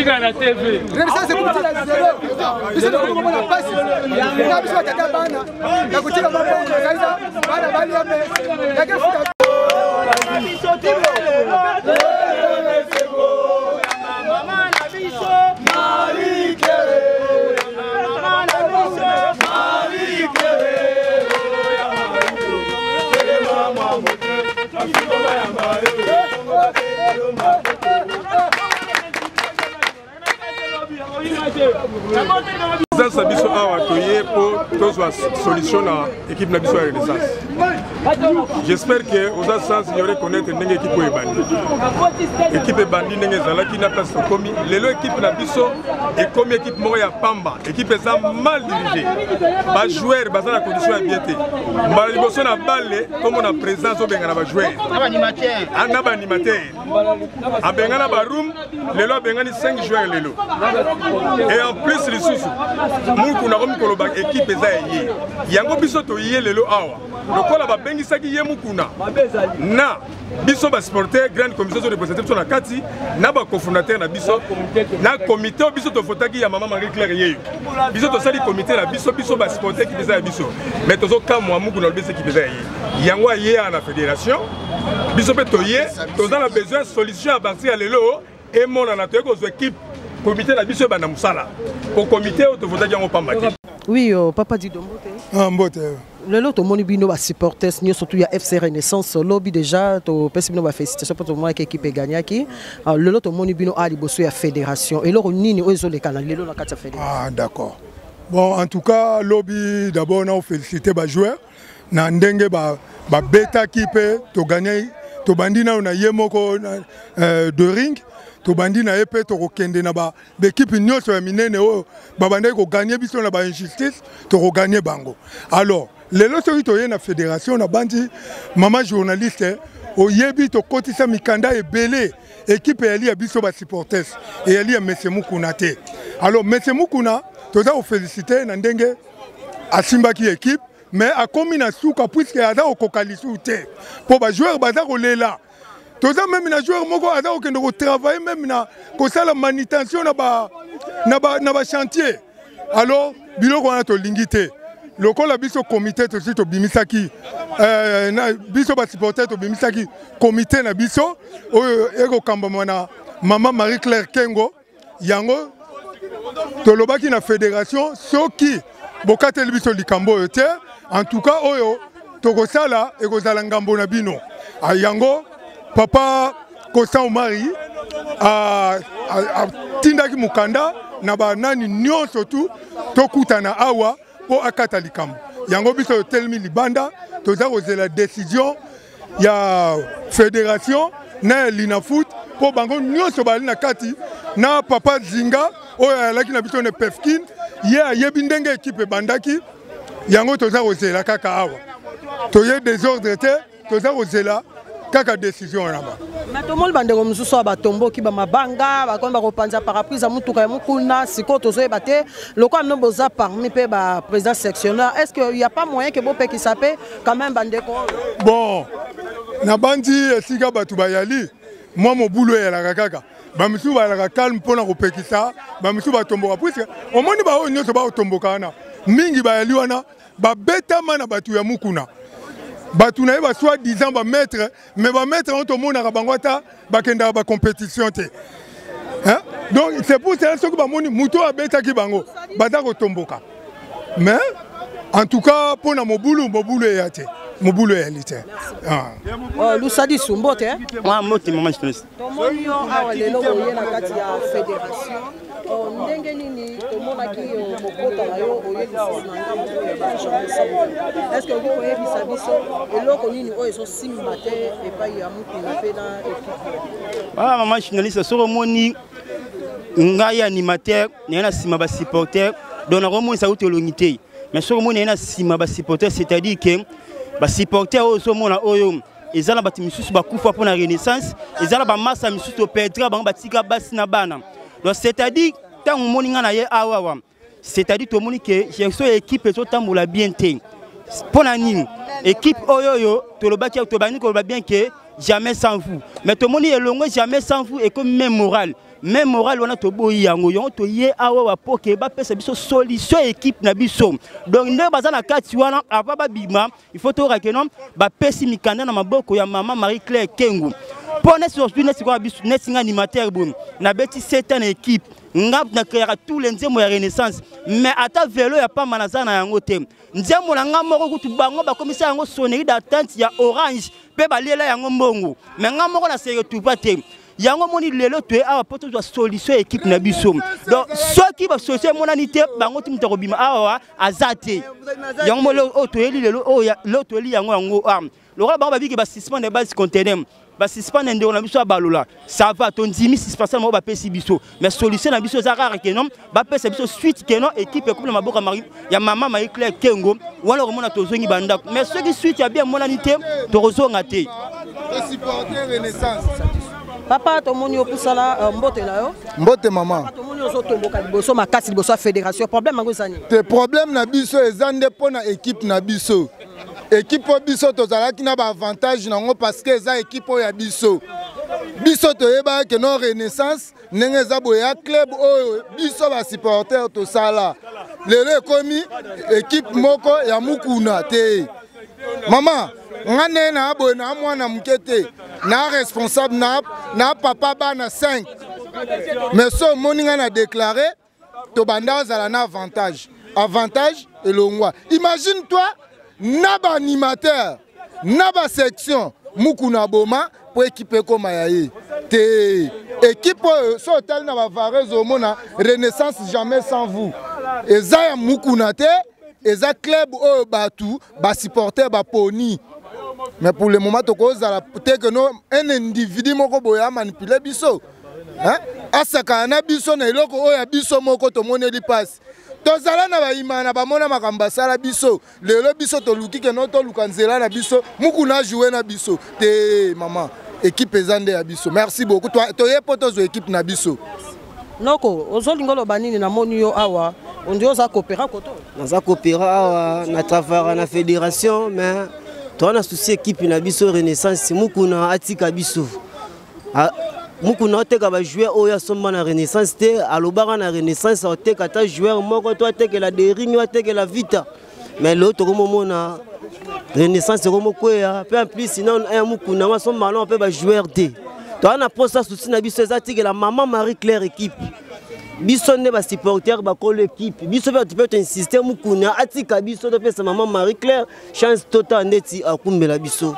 Tika na TV. Renaissance c'est pour la zéro. Biso ko mona passe. Na biso tata bana. Na kutika mambo kaza. Bana bali ame. Yake futa. Biso tibo. Mama na biso. Mari kere. Mama na biso. Mari kere. Mama mote. Afiko ya mari. Ça biso awa toye pour tozwa solution na équipe na biso ya Renaissance. J'espère que aux sens il y aurait connaître ndenge équipe e bandi. Équipe e bandi ndenge zalaki na place komi. Lelo équipe na biso et comme équipe moko ya pamba, équipe eza mal dirigée. Ba joueur baza na condition ya bien té. Ba liboso na balle comme on a présence au benga na ba joueur. Na animateur. Na ba animateur. A benga na ba room, lelo benga ni 5 joueurs lelo. Et en plus les sous Moukou na komi koloba équipe eza yé. Yango biso to yé lelo awa. Lokola ba bengi saki yé mukuna. Na biso ba supporter grande commission de représentative na kati na ba cofondateur na biso na comité biso to fotaki ya maman Marie Claire yé. Biso to sali comité na biso ba supporter qui eza biso. Mais tozo kamwa mukuna lobese qui eza yé. Yango yé à la fédération. Biso pe to yé, toza na besoin de solution à partir ya lelo et mon na to ko équipe comité la biso bana musala au comité au tovoza jango pamba. Oui, papa dit Dombote. Ah mbote. Le lot au monibino va supporter surtout il y a FC Renaissance lobby déjà to pesibino va félicitations pour tout le monde qui équipe gagné qui. Le lot au monibino a liboso ya fédération et loro nini ozo le canal le lot na kata fédération. Ah d'accord. Bon en tout cas lobby d'abord on féliciter ba joueur na ndenge ba beta kipe to gagner to bandina na yemoko de ring. Tobandi na épée to kende na ba l'équipe nyonso ya minene o babanda ko gagner biso na ba injustice to ko gagner bango. Alors lelo soki to ye na fédération na bandi mama journaliste o yebi to kotisa mikanda ebele équipe yali ya biso ba supporters et yali ya Monsieur Mukuna te. Alors Monsieur Mukuna toza o féliciter na ndenge asimbaki équipe mais a komi na suka puisque aza o kokalisu te. Po ba joueur baza ko lela. Toza même na joueur moko ada okende ko travailler même na ko sala manutention na ba chantier. Alors biloko wana to lingité. Lokola biso comité to sito bimisaki na biso ba supporter to bimisaki comité na biso oyo eko kambama na maman Marie Claire Kengo yango to lobaki na fédération soki bokateli biso likambo yote en tout cas oyo to ko sala eko zala ngambo na bino yango Papa Kosa Omari a tindaki mukanda na ba nani nyonso tu tokutana awa po akata likambo. Yango biso telmi libanda toza kozela décision ya fédération na Linafoot po bango nyonso bali na kati na papa Zinga oyo alaki na biso ne Pefkin ye ayebi ndenge équipe bandaki yango toza kozela kaka awa. Toye désordre te toza kozela kaka décision là-bas. Mais tout le monde bande comme ça ba tombo ki ba mabanga ba komba ko panza parapluie mutuka ya mukuna siko tozo ebate loko amno boza parmi pe ba président sectionnaire est-ce qu'il y a pas moyen que bo pe qui s'appelle quand même bande ko bon na bandi esika batu bayali moi mon boulot ya la kaka ba misu ba la calme pona ko pekisa ba misu ba tomboka puisque au monde ba o nyoso ba tomboka na mingi bayali wana ba beta mana batu ya mukuna. Batu na ba soit disant ba maître mais ba maître on to mona bangwata ba kenda ba compétition te. Hein? Donc c'est pour ça que ba moni muto abeta ki bango bada ko tomboka. Mais en tout cas pour na mobulu ya te. Mobulu ya lite. Ah. Lusadi Sumbote hein? Moi moti maman je te to moni yo awa lelo oyena kati ya fédération. Ndenge nini tomona ki mokota na yo oyebisa na ngambo ya ba est-ce que vous voyez biso eloko nini oyo so simba te epai ya mukuna pe na équipe ah maman journaliste soro moni ngai animateur na sima ba supporter donc na romoni sa utolongité mais soro moni na sima ba supporter c'est-à-dire que ba supporter oyo so mona oyo ezala bati misusu bakufa pour la Renaissance ezala ba massa misusu perdre bango batika basi na bana. Donc c'est-à-dire tant on moni ngana ye awa c'est-à-dire to moni que j'ai so équipe to tambola bien té pour la nini équipe oyoyo to lo baki to bani ko ba bien que jamais sans vous mais to moni elongo jamais sans vous et comme même moral même moral on a to boyi yango yon to ye awa wa poke ba pesa biso solution équipe na biso donc ne baza na kati wana aba ba bima il faut to rakenom ba pesi mikanda na maboko ya maman Marie-Claire Kengo pour ne surtout ne siko biso ne singa animateur bon na beti 7 ans équipe ngap na créer tous les nzembo ya renaissance mais ata vélo ya pas manazana yango te nzembo na ngamoko kutu bango ba komisa yango sonnerie d'attente ya orange pe ba lela yango mbongo mais ngamoko na sérieux tout pas te yango moni lelo to awa poto to solution équipe na biso donc ceux qui va solution monanité bango timta ko bima awa azate yango molo o to eli lelo o ya lo to eli yango arm le roi bango ba biki ba suspend de base container ba suspend ndeko na biso balola ça va ton 10 suspension mo ba pesi biso mais solution na biso za rare kenom ba pesa biso suite kenon équipe couple maboka mari ya maman Marie-Claire Kengo wala remona to zongi banda mais ceux qui suite ya bien monanité to rozonga te supporter renaissance. Papa, ton moni au poussala mbote na yo. Mbote maman. Ton moni au tomboka liboso makasi liboso fédération problème ngo sani. Te problème na biso ezande pona équipe na biso. Équipe biso tozalaki na ba avantage nango parce que eza équipe ya biso. Biso to yeba que non renaissance ndenge za boya club o biso ba supporter to sala. Lelo komi équipe moko ya mukuna te. Maman, ngane na abo na mwana mukete na responsable na papa bana 5. Mais so moninga na déclaré to banda zala na avantage. Avantage et longwa. Imagine-toi naba animateur, naba section mukuna boma pour équiper comme yaye. Te équipe so tel na ba varezo mona renaissance jamais sans vous. Eza ya mukuna te. Eza club o batu ba supporter ba poni. Mais pour le moment to cause peut-être que non un individu moko boya manipuler biso. Hein? Asaka na biso na eloko o ya biso moko to moneli passe. Tozala na ba imana ba mona makamba sala biso. Lelo biso to luki ke no to lukanzela na biso muku na jouer na biso. Te maman équipe ezande ya biso. Merci beaucoup. Toi to yepoto zo équipe na biso. Noko ozolingolo banini na moni yo awa on dit oza coopéra koto. Naza coopéra awa na travailler na fédération mais toi na souci équipe na biso renaissance mukuna atika biso. Mukuna oteka ba joueur oya somba na renaissance te alobara na renaissance oteka ta joueur moko to ateka la dering oteka la vita mais l'autre comme mona renaissance comme quoi peu en plus sinon un mukuna ma somba non peut ba joueur te. Toi na posa souci na biso atika la maman Marie-Claire équipe. Biso ne ba supporter ba ko l'équipe biso peut insister mukuna atika biso to pesa maman Marie-Claire chance totale ndeti akumbela biso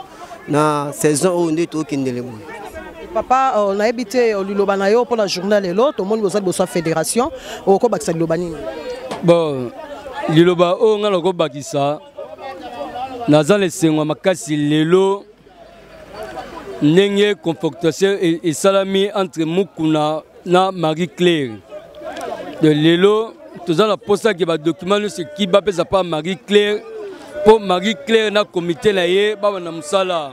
na saison o ndeto okendele mo. Papa on a habité au liloba na yo pour la journée lelo to monde bosa bosa fédération o ko bakisa liloba nini. Bon liloba o ngalo ko bakisa naza lesengo makasi lelo ndenge confortation et salami entre mukuna na Marie-Claire. De lelo toza la posa ki ba document no se ki ba pesa pa Marie-Claire pour Marie-Claire na comité na ye ba na musala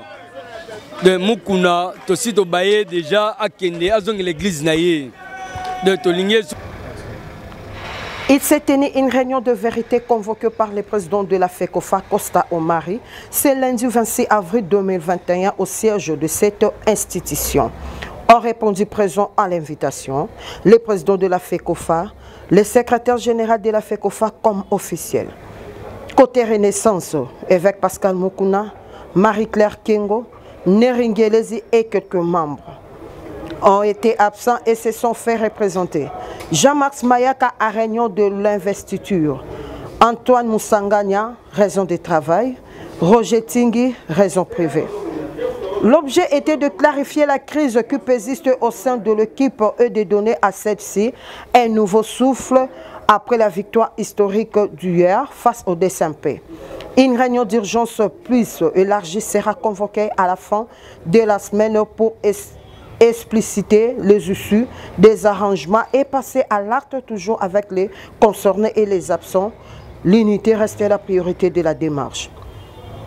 de mukuna to si to baye déjà akende azongi l'église na ye de to lingé. Il s'est tenu une réunion de vérité convoquée par le président de la FECOFA, Costa Omari, ce lundi 26 avril 2021 au siège de cette institution. Ont répondu présent à l'invitation le président de la FECOFA, le secrétaire général de la FECOFA comme officiel. Côté Renaissance, évêque Pascal Mukuna, Marie-Claire Kengo, Neringelezi et quelques membres ont été absents et se sont fait représenter. Jean-Max Mayaka à réunion de l'investiture. Antoine Moussangania, raison de travail. Roger Tingui, raison privée. L'objet était de clarifier la crise qui persiste au sein de l'équipe et de donner à celle-ci un nouveau souffle après la victoire historique d'hier face au DSMP. Une réunion d'urgence plus élargie sera convoquée à la fin de la semaine pour expliciter les issues des arrangements et passer à l'acte toujours avec les concernés et les absents. L'unité restait la priorité de la démarche.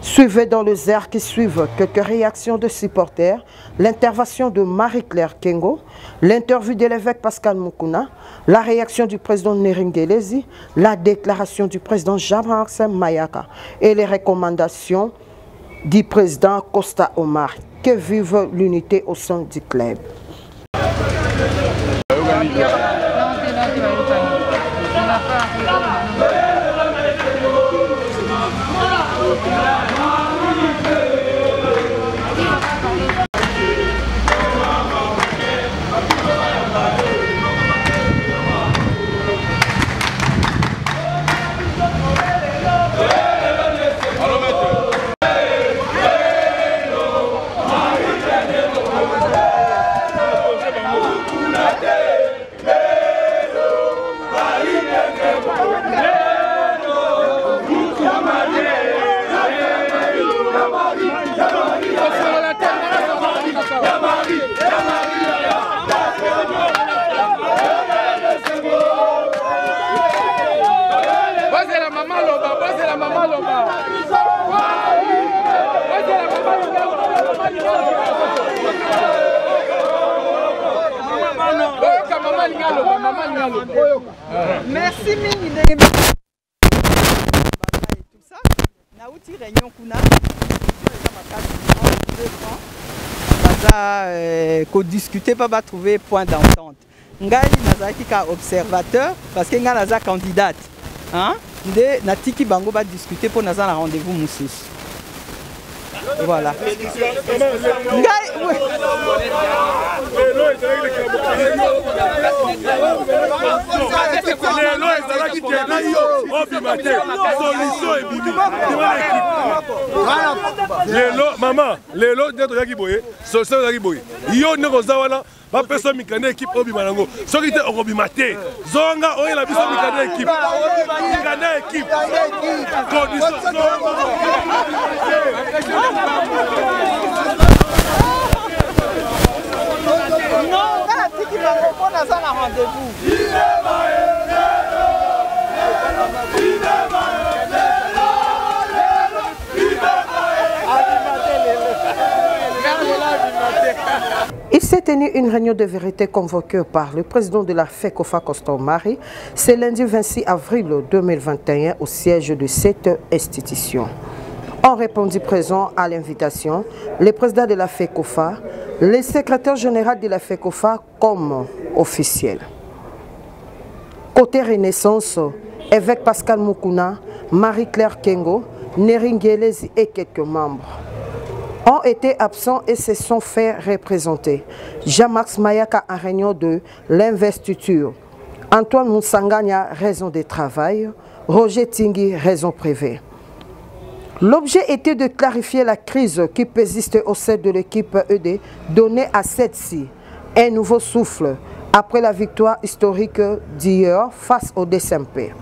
Suivez dans les airs qui suivent quelques réactions de supporters, l'intervention de Marie-Claire Kengo, l'interview de l'évêque Pascal Mukuna, la réaction du président Neringelezi, la déclaration du président Jean-Max Mayaka et les recommandations du président Costa Omar. Que vive l'unité au sein du club. Merci mingi tout ça. Nauti réunion kuna. Qu'on discuter pas va trouver point d'entente. Ngai nazaki ka observateur parce que ngai naza candidate. Hein? Nde natiki bango va discuter pour naza na rendez-vous mususu. Voilà. Maman, lelo d'être qui boye, solution qui boye. Yo ne kozawana, ba personne mikane équipe obi manango. Soki te obi maté. Zonga oye la biso mikane équipe. Mikane équipe. Condition non, là, qui va répondre à ça, la rendez-vous. Il s'est tenu une réunion de vérité convoquée par le président de la FECOFA, Constant Marie, ce lundi 26 avril 2021 au siège de cette institution. Ont répondu présent à l'invitation le président de la FECOFA, le secrétaire général de la FECOFA comme officiel. Côté Renaissance, évêque Pascal Mukuna, Marie-Claire Kengo, Neringelezi et quelques membres ont été absents et se sont fait représenter. Jean-Max Mayaka en réunion de l'investiture. Antoine Moussanganya, raison de travail. Roger Tingui, raison privée. L'objet était de clarifier la crise qui persiste au sein de l'équipe ED, donner à celle-ci un nouveau souffle après la victoire historique d'hier face au DSMP.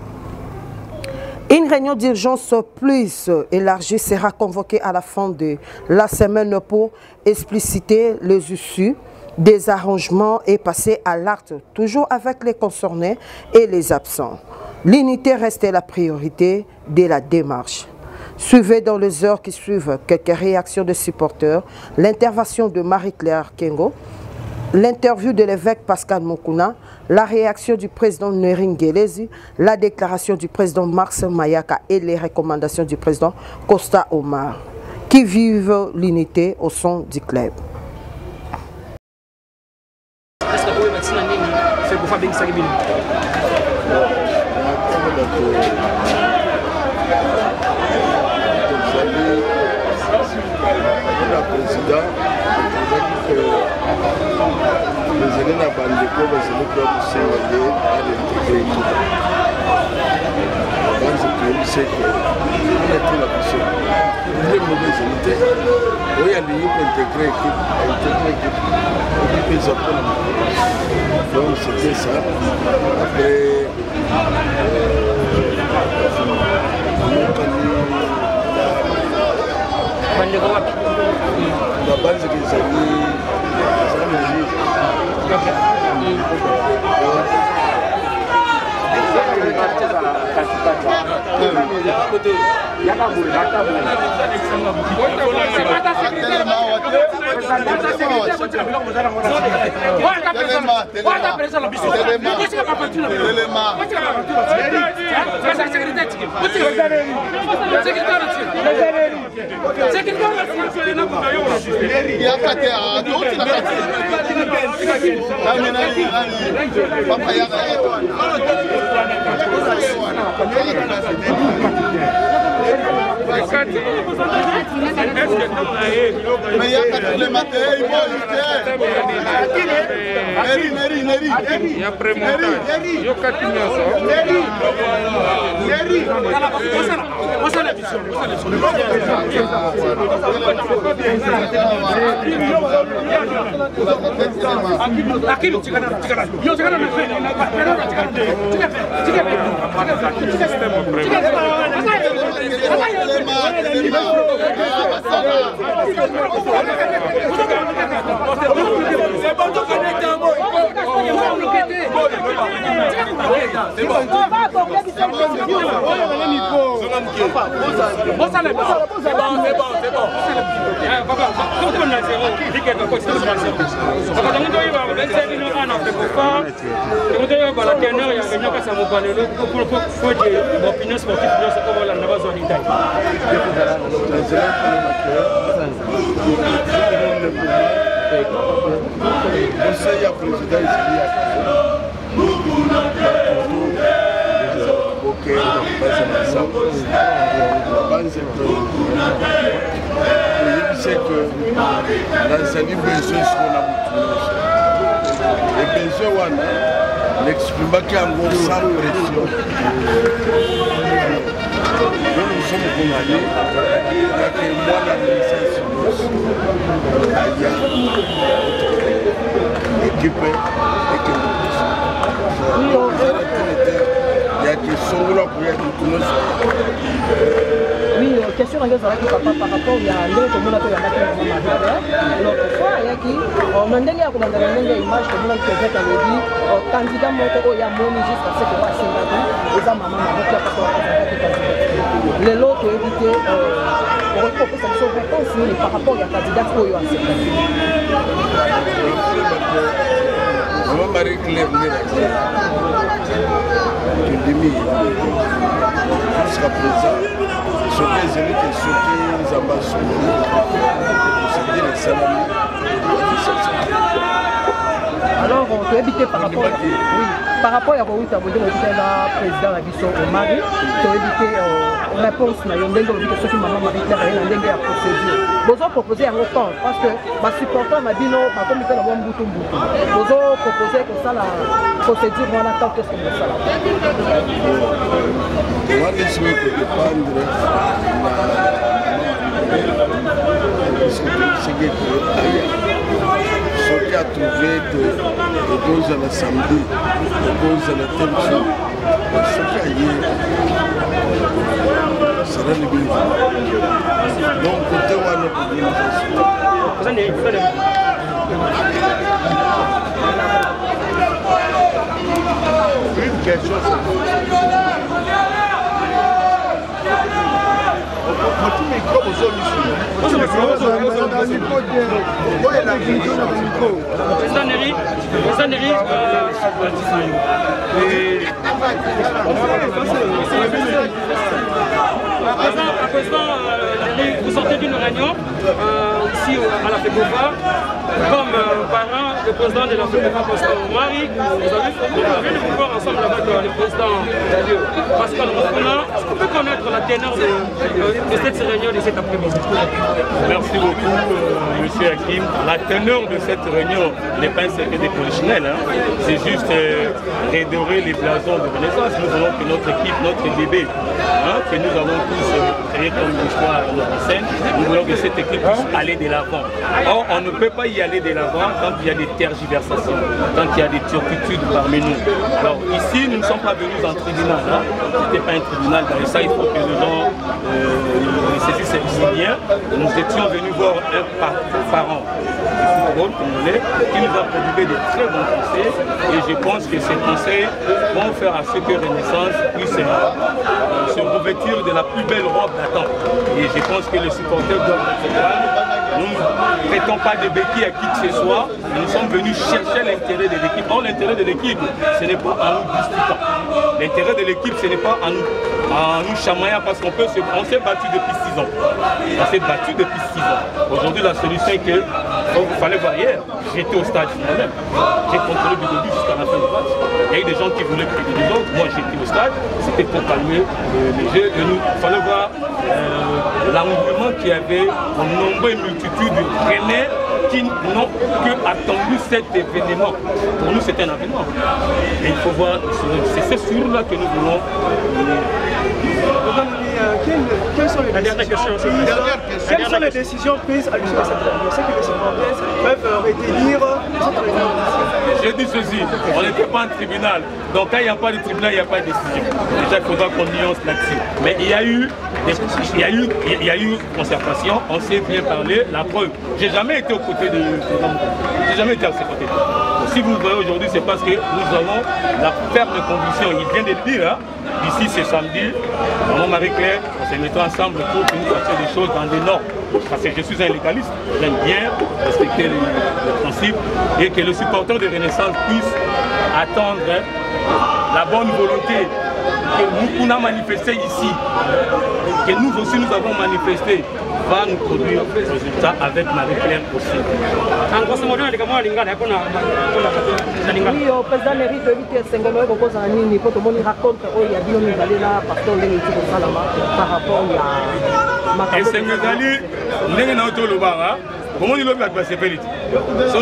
Une réunion d'urgence plus élargie sera convoquée à la fin de la semaine pour expliciter les issues des arrangements et passer à l'acte, toujours avec les concernés et les absents. L'unité reste la priorité de la démarche. Suivez dans les heures qui suivent quelques réactions de supporters, l'intervention de Marie-Claire Kengo, l'interview de l'évêque Pascal Mukuna, la réaction du président Neringelezi, la déclaration du président Max Mayaka et les recommandations du président Costa Omar, qui vivent l'unité au sein du club. Les élèves à Bandeko, les élèves doivent se relier à l'intégrer tout. C'est que on a tout la question. Les mauvaises unités, oui, il y a lieu pour intégrer l'équipe, l'équipe les apprendre. Donc c'était ça. Après, la base des amis. L'exprimaki en gros sans pression. Nous sommes condamnés à que moi la licence équipe il y a des sons là pour être tout oui, question à papa par rapport à l'autre tout le monde a l'autre fois il y a qui on a donné à commander une image que nous avons fait à l'édit candidat moto il y a moni jusqu'à ce que va s'inviter et ça maman m'a dit que les autres éviter pour retrouver cette réponse par rapport à candidat pour y accepter on va réclamer jusqu'à présent, ce sont les élites et ceux qui les ambassadeurs, c'est-à-dire les salariés. Alors, on peut éviter par rapport par rapport à Raoult Abodé, le président Abisso Omari, on peut éviter réponse à Yondeng, ce qui maman Marie-Claire a une procédure. Vous avez proposé un autant parce que ma supporter m'a dit non, ma comité n'a pas de bouton. Vous avez proposé que ça la procédure, on attend qu'est-ce que ça là. Moi, je souhaite dépendre ce qui a trouvé des causes à l'Assemblée, des causes à la tension, ce qui a lié sera le bien. Donc, côté où on est une question, vous sortez d'une réunion ici à la FECOFA, comme parrain, le président de la FECOFA, Pascal Omari, vous avez le pouvoir ensemble avec le président Pascal Moukuna. Est-ce qu'on peut connaître la teneur de cette réunion de cet après-midi? Merci beaucoup, monsieur Hakim. La teneur de cette réunion n'est pas un secret professionnel. C'est juste redorer les blasons de Renaissance. Nous voulons que notre équipe, notre bébé, que nous avons tous créé comme histoire à notre scène, nous voulons que cette équipe puisse aller de l'avant. Or, on ne peut pas y aller de l'avant quand il y a des tergiversations, quand il y a des turpitudes parmi nous. Alors ici, nous ne sommes pas venus en tribunal. Ce n'était pas un tribunal, dans ça il faut que les gens saisissent si bien. Nous étions venus voir un parent du football congolais qui nous a prodigué de très bons conseils et je pense que ces conseils vont faire à ce que Renaissance puisse se revêtir de la plus belle robe d'attente. Et je pense que les supporters doivent être calmes. Nous ne traitons pas de béquilles à qui que ce soit. Nous sommes venus chercher l'intérêt de l'équipe. Or, l'intérêt de l'équipe, ce n'est pas en nous disputant. L'intérêt de l'équipe, ce n'est pas en nous chamaillant parce qu'on s'est battu depuis 6 ans. On s'est battu depuis 6 ans. Aujourd'hui, la solution est que, comme il fallait voir hier, j'étais au stade moi-même. J'ai contrôlé du début jusqu'à la fin du match. Il y a eu des gens qui voulaient priver les autres. Moi, j'étais au stade. C'était pour calmer les jeux. Il fallait voir l'engouement qu'il y avait en nombreuses multitudes de Rennais qui n'ont que attendu cet événement. Pour nous, c'est un événement. Et il faut voir, c'est sur là que nous voulons. Quelles sont les décisions prises à l'issue de cette réunion? C'est que les supporters peuvent retenir. J'ai dit ceci, on n'était pas en tribunal. Donc quand il n'y a pas de tribunal, il n'y a pas de décision. Déjà, il faudra qu'on nuance là-dessus. Mais il y a eu concertation, on s'est bien parlé, la preuve. J'ai jamais été aux côtés de j'ai jamais été à ses côtés. Donc, si vous le voyez aujourd'hui, c'est parce que nous avons la ferme conviction, il vient de le dire, hein. Ici c'est samedi, maman Marie-Claire, on se mettra ensemble pour que nous fassions des choses dans des normes. Parce que je suis un légaliste, j'aime bien respecter les principes et que le supporter de Renaissance puisse attendre la bonne volonté que nous avons manifesté ici, que nous aussi nous avons manifesté, va nous produire des résultats avec Marie-Claire aussi. Oui, au président Neri Tolite Sengono propose un ligne pour tout le monde raconte il y a bien une allée là parce qu'on est ici par rapport à et Sengogali n'est pas autour de l'Obara. Comment il a passé Félix? So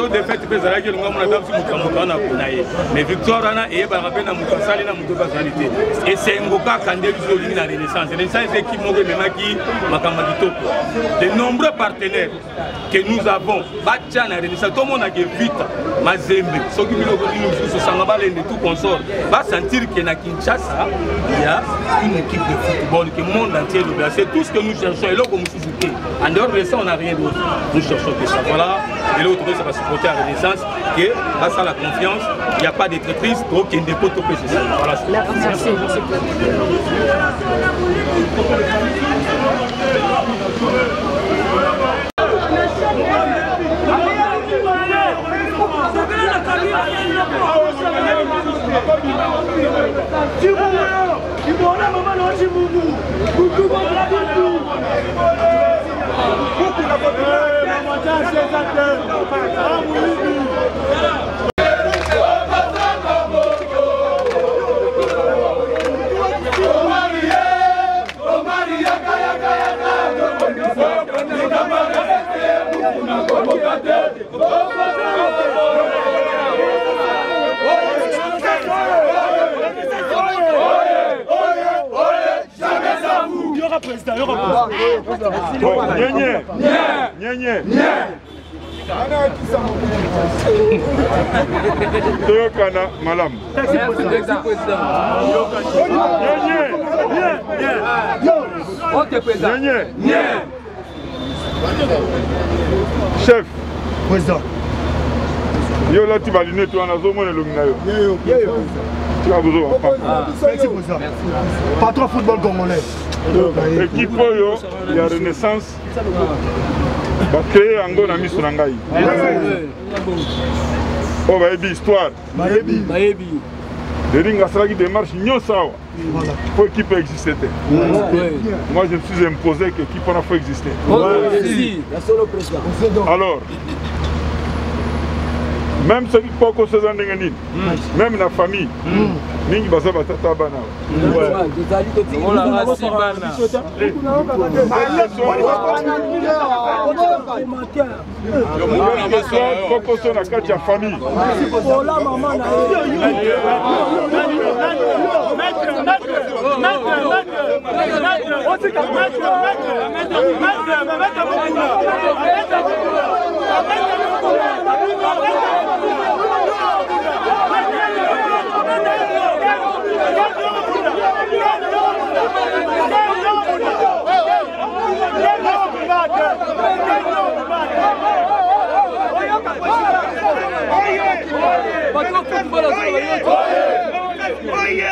de fait bezala ke lunga mona damsi mukamuka na kunaye. Mais victoire ana et barabe na mutasali na mutoba qualité. Et c'est ngoka kande biso lingi na Renaissance. Renaissance équipe mo memaki makamba kitoko. De nombreux partenaires que nous avons batcha na Renaissance tout monde a que vite mazembe. So ki biloko nous so sangaba de tout consort. Va sentir que na Kinshasa il y a une équipe de football que le monde entier le c'est tout ce que nous cherchons et là comme Suzuki. En dehors de ça on n'a rien d'autre. Nous cherchons que ça. Voilà. Et l'autre, ça va supporter à la Renaissance, que grâce à la confiance, il n'y a pas de traîtrise, donc il y a des potes que c'est ça. Voilà. Merci. Toyokana Malam. Chef. Président. Yo là tu vas lunette toi na zo mona lungina yo. Tu as besoin. Merci président. Patron football congolais. Équipe yo, il y a Renaissance. Va créer un go na miso na ngai. Oh va ebi histoire. Baebi. De ring asalaki démarche nyonso awa. Pour équipe exister. Moi je me suis imposé que l'équipe en a fait exister. Alors même ceux qui pas que ces années même la famille ningi baza batata bana on a quatre familles. Oye,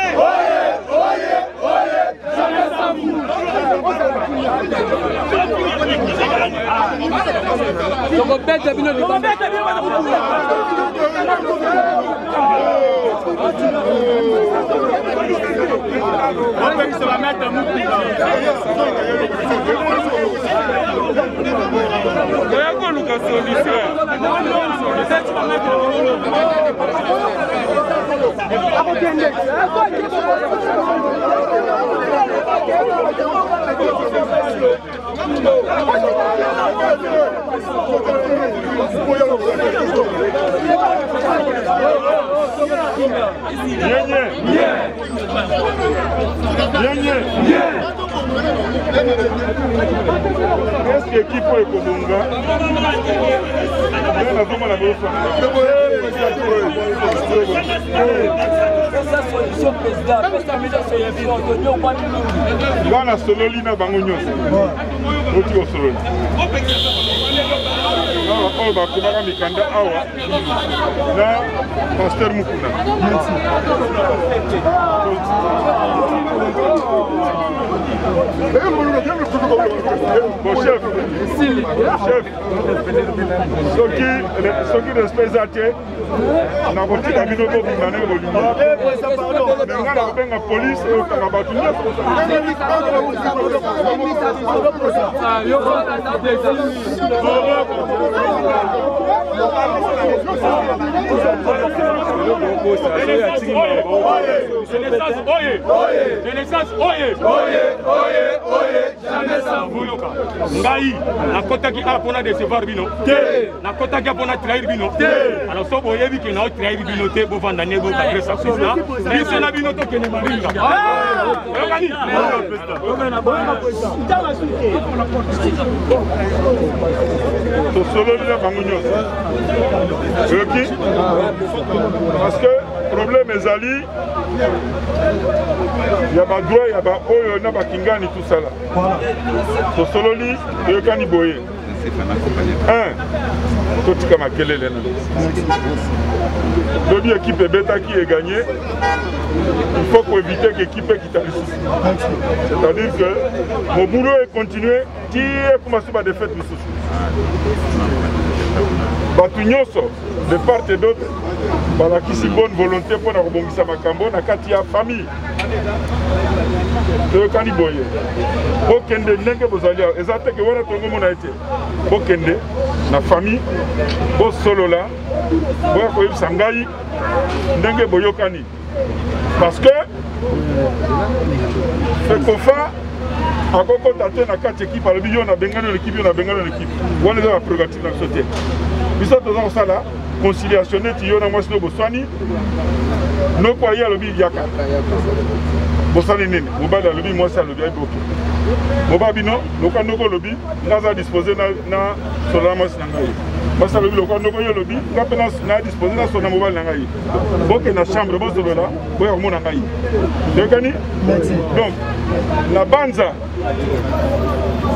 Est-ce que l'équipe est Kobunga? Gana sololi na bango nyonso. Oti o sololi. Oyo bakomaka mikanda awa na Pasteur Mukuna. Bon chef, soki respect ate na kotika bino bobimane bolingo menga na kobenga polise eyokaka bato nyonso ngai nakotaki kala mpona décevoir bino nakotaki mpona trahir bino alors so boyebi ke nao trahir bino te bovanda ne bokagresa président biso na bino tokende maringa oyokani tosololi na bango nyonso oyoki parce que problème ezali ya badroit ya baoyo na bakingani tosala tosololi toyokani boye totika makelele na lobi équipe ebetaki eganye il faut qu'éviter qu'équipe ekita lisusu c'est-à-dire que mon boulot est continué ti ekomasi badefete lisusu bato nyonso de part et d'autre balakisi bonne volonté mpona kobongisa makambo na kati ya famille toyokani boye bokende ndenge bozali awa eza teke wana tongomona ete bokende na famille bosolola boya koyebisa ngai ndenge boyokani parce que fekofa akokota te na kati équipe alobi yo na bengano l'équipe yo na bengano l'équipe wana eza baprerogative na biso te biso toza kosala conciliation neti yo na mwasi no boswani noko aye alobi yaka bosali nini mobali alobi mwasi alobi ayiboke moba bino loka ndoko olobi nga aza dispose na solola mwasi na ngai mwasi alobi loka ndoko yo olobi nga mpe na dispose na solo na mobali na ngai boke na chambre bosolola boya komona ngai toyokani donc na banza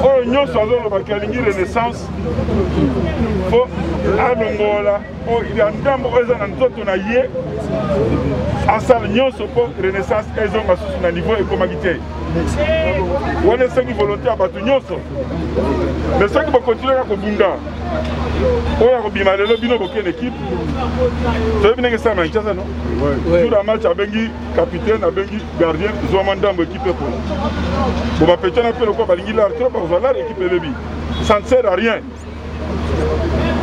oyo nyonso azolobaki alingi renaissance fo alongola ya ndambo oyo eza na nzoto na ye asala nyonso mpo renaissance ezonga susu na niveau ekomaki te wana esengi volonté ya bato nyonso mais soki bokontinuaka kobunda oyo ya kobima lelo bino bokende équipe toyebi ndenge esala na kinshasa no jour ya match abengi capitaine abengi gardien zwama ndambo équipe epola bo bapetiana mpe lokwa balingi lar trop bakozwa lar équipe ebebi ça ne sert à rien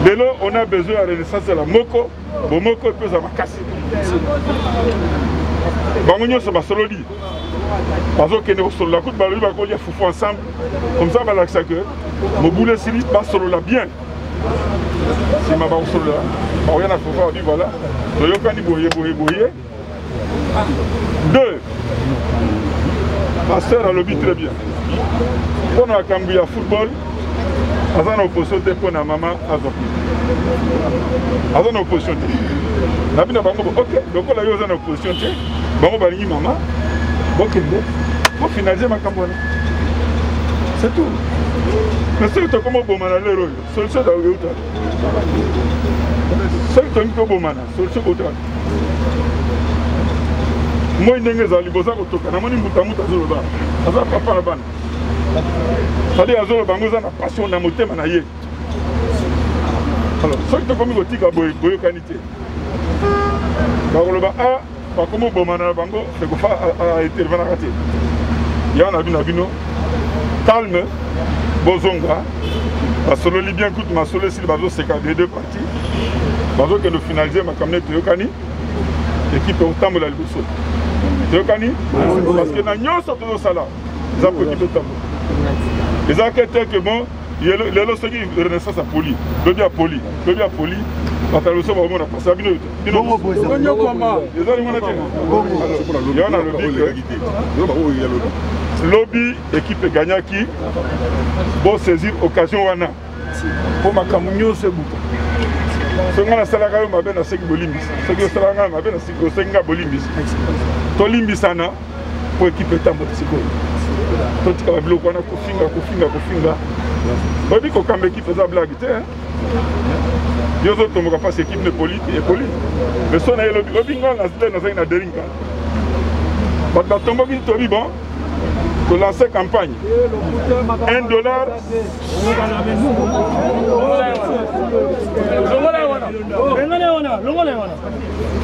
lelo on a besoin ya renaissance ya moko bomoko epeza makasi bango nyonso basololi bazokende kosolola kutu balobi bakolia fufu ensemble comme ça balakisa ke mobulu esili basolola bien nsima bakosolola bakoya na fufu babi voilà toyokani boye boye boye deux pasteur alobi très bien mpona makambo ya football aza na opposition te mpo na mama azwaki aza na opposition te na bino bango ok lokola yo oza na opposition te bango balingi mama bokende bofinalize makambo wana c'est tout mais soki tokoma obomana lero oyo solution euta soki tongi tobomana solution euta moi ndenge ezali boza kotoka namoni mbutamuta azoloba aza papa na bana c'est-à-dire azoloba bango eza na passion na motema na ye Alors, soki tokomi kotika boyokani te bakoloba a bakomi obomana na bango ekofa intervenaka te ya na bino calme bozonga basololi bien kutu masolo esili bazoseka de deux parties bazokende finalize makambo neti toyokani équipe otambola liboso toyokani parce que na nyonso tozosala eza po équipe otambola ezalaki te ke bon lelo soki renaissance apoli lobi apoli batala biso baomona pasa bino ezali mwana te yo na lobi équipe egagnaki bosaisir occasion wana mpo makambo nyonso ebuka soki nga nasalaka yo mabe nasengi bolimbisi soki osalaka nga mabe osengi nga bolimbisi tolimbisana mpo équipe etambola sikoyo totika babiloko wana kofinga oyebi kokamba équipe eza blage te yo ozotomboka mpasi équipe epoli mais so na ye lobi nga nazali na derinka bato batomboki tobi bon lancer campagne $1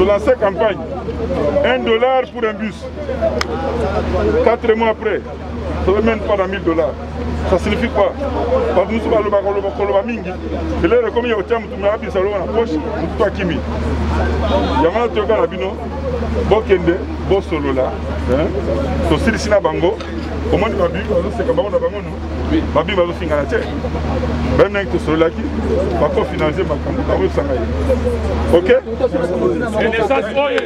lancer campagne $1 pour un bus 4 mois après ça ne mène pas dans $1000 ça signifie quoi parce que nous sommes à mingi et là comme il y a autant de gens na poche tout à kimi yamana toka na bino bokende bosolo la to silisina bango comment tu vas vivre c'est comme on a bango no babi bazo fingana te ben nek to solo laki ba ko financer makambo ka wo sanga OK renaissance oye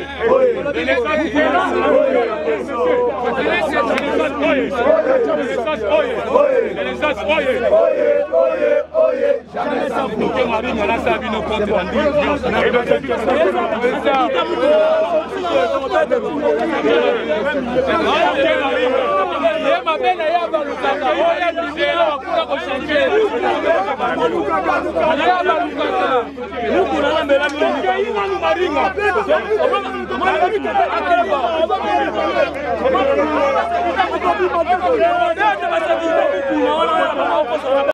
jamais sans bloquer Marine on a ça bino contre Maringa